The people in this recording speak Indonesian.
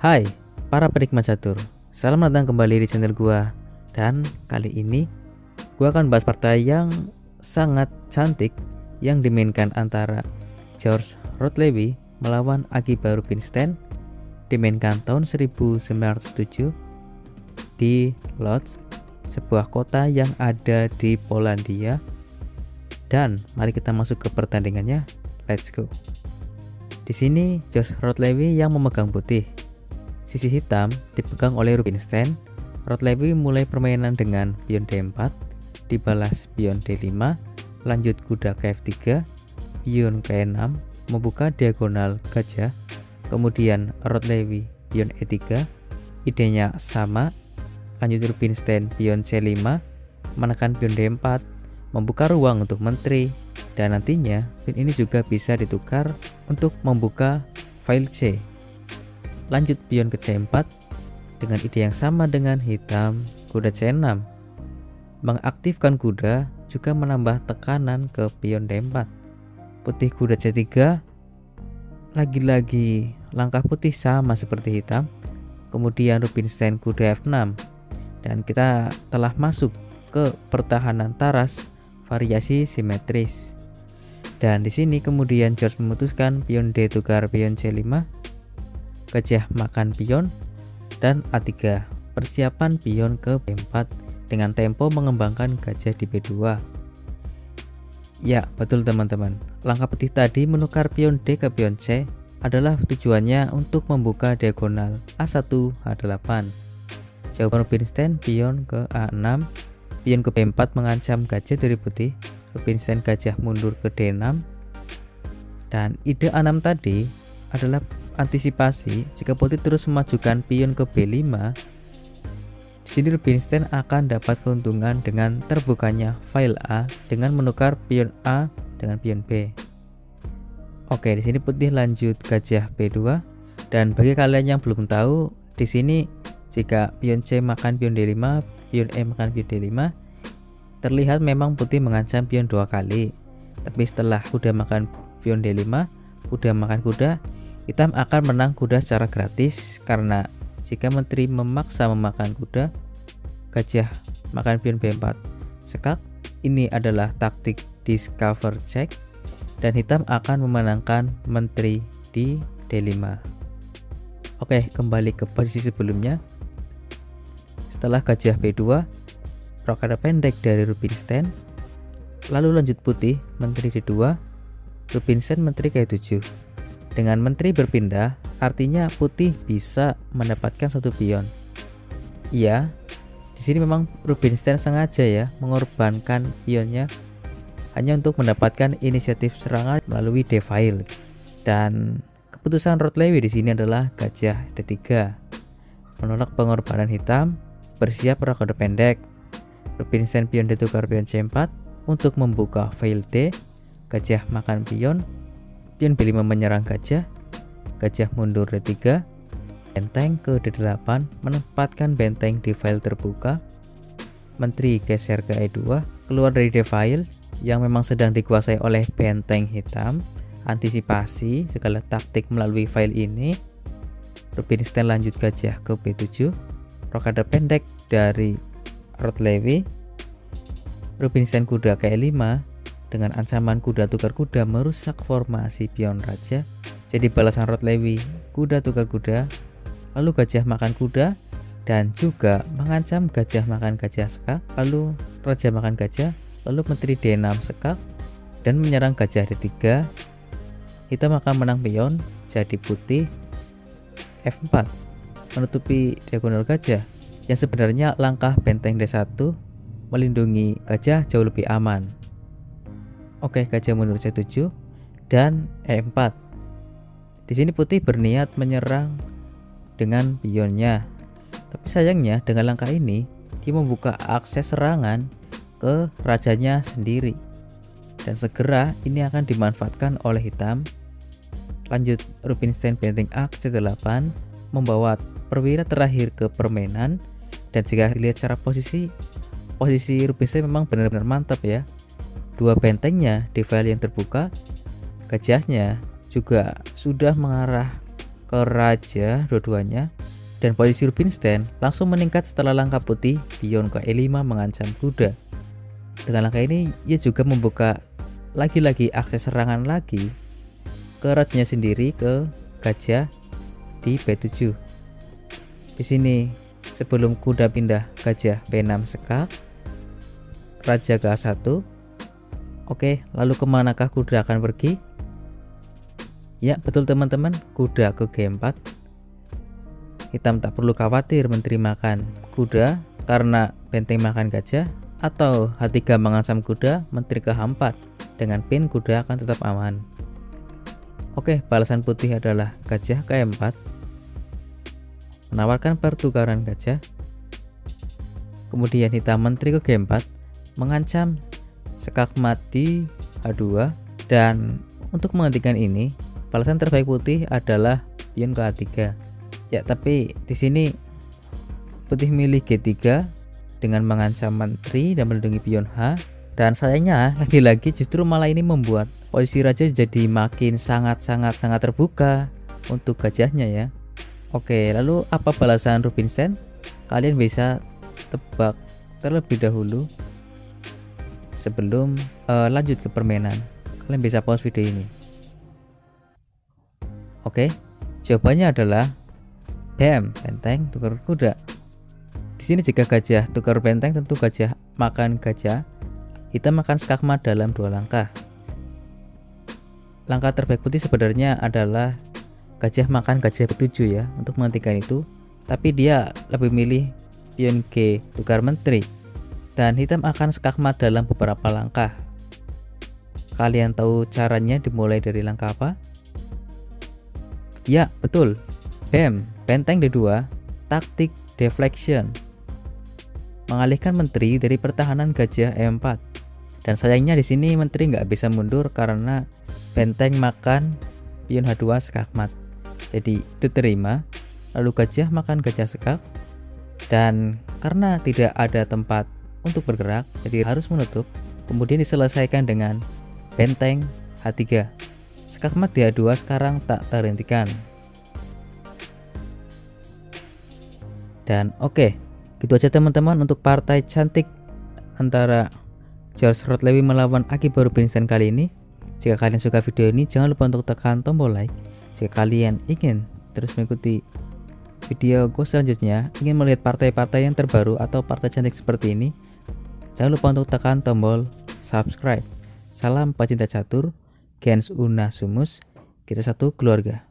Hai, para penikmat catur. Selamat datang kembali di channel gua. Dan kali ini gua akan bahas partai yang sangat cantik yang dimainkan antara George Rotlewi melawan Agiba Rubinstein, dimainkan tahun 1907 di Lodz, sebuah kota yang ada di Polandia. Dan mari kita masuk ke pertandingannya. Let's go. Di sini George Rotlewi yang memegang putih. Sisi hitam dipegang oleh Rubinstein. Rotlewi mulai permainan dengan pion D4, dibalas pion D5, lanjut kuda ke F3, pion ke E6, membuka diagonal gajah. Kemudian Rotlewi pion E3, idenya sama. Lanjut Rubinstein pion C5, menekan pion D4, membuka ruang untuk menteri, dan nantinya pion ini juga bisa ditukar untuk membuka file C. Lanjut pion ke C4 dengan ide yang sama dengan hitam, kuda C6. Mengaktifkan kuda juga menambah tekanan ke pion D4. Putih kuda C3. Lagi-lagi langkah putih sama seperti hitam. Kemudian Rubinstein kuda F6. Dan kita telah masuk ke pertahanan taras variasi simetris. Dan di sini kemudian George memutuskan pion D tukar pion C5. Gajah makan pion, dan A3, persiapan pion ke B4 dengan tempo mengembangkan gajah di B2. Ya, betul teman-teman. Langkah putih tadi menukar pion D ke pion C adalah tujuannya untuk membuka diagonal A1 H8. Jawaban Rubinstein pion ke A6, pion ke B4 mengancam gajah dari putih. Rubinstein gajah mundur ke D6. Dan ide A6 tadi adalah antisipasi jika putih terus memajukan pion ke B5. Di sini Rubinstein akan dapat keuntungan dengan terbukanya file A dengan menukar pion A dengan pion B. Oke, di sini putih lanjut gajah B2. Dan bagi kalian yang belum tahu, di sini jika pion C makan pion D5, pion E makan pion D5, terlihat memang putih mengancam pion 2 kali. Tapi setelah kuda makan pion D5, kuda makan kuda, hitam akan menang kuda secara gratis karena jika menteri memaksa memakan kuda, gajah makan pion B4 sekak. Ini adalah taktik discover check dan hitam akan memenangkan menteri di D5. Oke, kembali ke posisi sebelumnya. Setelah gajah B2, rokada pendek dari Rubinstein, lalu lanjut putih menteri D2, Rubinstein menteri ke E7. Dengan menteri berpindah, artinya putih bisa mendapatkan satu pion. Iya, di sini memang Rubinstein sengaja ya mengorbankan pionnya hanya untuk mendapatkan inisiatif serangan melalui D-file. Dan keputusan Rotlewi di sini adalah gajah D3. Menolak pengorbanan hitam, bersiap rokade pendek. Rubinstein pion D tukar pion C4 untuk membuka file D. Gajah makan pion. Pion B5 menyerang gajah. Gajah mundur D3. Benteng ke D8 menempatkan benteng di file terbuka. Menteri geser ke E2, keluar dari D-file yang memang sedang dikuasai oleh benteng hitam. Antisipasi segala taktik melalui file ini. Rubinstein lanjut gajah ke B7. Rokade pendek dari Rotlewi. Rubinstein kuda ke E5 dengan ancaman kuda tukar kuda merusak formasi pion raja. Jadi balasan Rotlewi kuda tukar kuda, lalu gajah makan kuda, dan juga mengancam gajah makan gajah sekak, lalu raja makan gajah, lalu menteri D6 sekak, dan menyerang gajah D3. Hitam akan menang pion, jadi putih F4 menutupi diagonal gajah, yang sebenarnya langkah benteng D1 melindungi gajah jauh lebih aman. Oke, gajah mundur C7 dan E4. Di sini putih berniat menyerang dengan pionnya. Tapi sayangnya dengan langkah ini dia membuka akses serangan ke rajanya sendiri. Dan segera ini akan dimanfaatkan oleh hitam. Lanjut Rubinstein benteng A ke C8 membawa perwira terakhir ke permainan. Dan jika dilihat secara posisi Rubinstein memang benar-benar mantap ya. Dua bentengnya di file yang terbuka, gajahnya juga sudah mengarah ke raja dua-duanya, dan posisi Rubinstein langsung meningkat setelah langkah putih pion ke E5 mengancam kuda. Dengan langkah ini ia juga membuka lagi-lagi akses serangan lagi ke rajanya sendiri, ke gajah di B7. Di sini sebelum kuda pindah gajah B6 sekak, raja ke A1. Oke, lalu kemanakah kuda akan pergi? Ya betul teman-teman, kuda ke G4. Hitam tak perlu khawatir menteri makan kuda karena benteng makan gajah, atau H3 mengancam kuda, menteri ke H4. Dengan pin kuda akan tetap aman. Oke, balasan putih adalah gajah ke E4, menawarkan pertukaran gajah. Kemudian hitam menteri ke G4 mengancam skakmat di H2, dan untuk menghentikan ini balasan terbaik putih adalah pion ke A3. Ya, tapi di sini putih milih G3 dengan mengancam menteri dan melindungi pion H, dan sayangnya lagi-lagi justru malah ini membuat posisi raja jadi makin sangat terbuka untuk gajahnya ya. Oke, lalu apa balasan Rubinstein? Kalian bisa tebak terlebih dahulu sebelum lanjut ke permainan. Kalian bisa pause video ini. Oke, jawabannya adalah BAM, benteng tukar kuda. Di sini jika gajah tukar benteng, tentu gajah makan gajah, hitam makan skakmat dalam 2 langkah. Langkah terbaik putih sebenarnya adalah gajah makan gajah B7 ya, untuk menghentikan itu. Tapi dia lebih milih pion G tukar menteri, dan hitam akan skakmat dalam beberapa langkah. Kalian tahu caranya dimulai dari langkah apa? Ya betul, BAM, benteng D2, taktik deflection, mengalihkan menteri dari pertahanan gajah E4. Dan sayangnya di sini menteri nggak bisa mundur karena benteng makan pion H2 skakmat. Jadi diterima. Lalu gajah makan gajah sekak, dan karena tidak ada tempat untuk bergerak, jadi harus menutup. Kemudian diselesaikan dengan benteng H3. Skakmat di H2 sekarang tak terhentikan. Dan oke, gitu aja teman-teman untuk partai cantik antara George Rotlewi melawan Akiba Rubinstein kali ini. Jika kalian suka video ini, jangan lupa untuk tekan tombol like. Jika kalian ingin terus mengikuti video gue selanjutnya, ingin melihat partai-partai yang terbaru atau partai cantik seperti ini, jangan lupa untuk tekan tombol subscribe. Salam pecinta catur, gens una sumus, kita satu keluarga.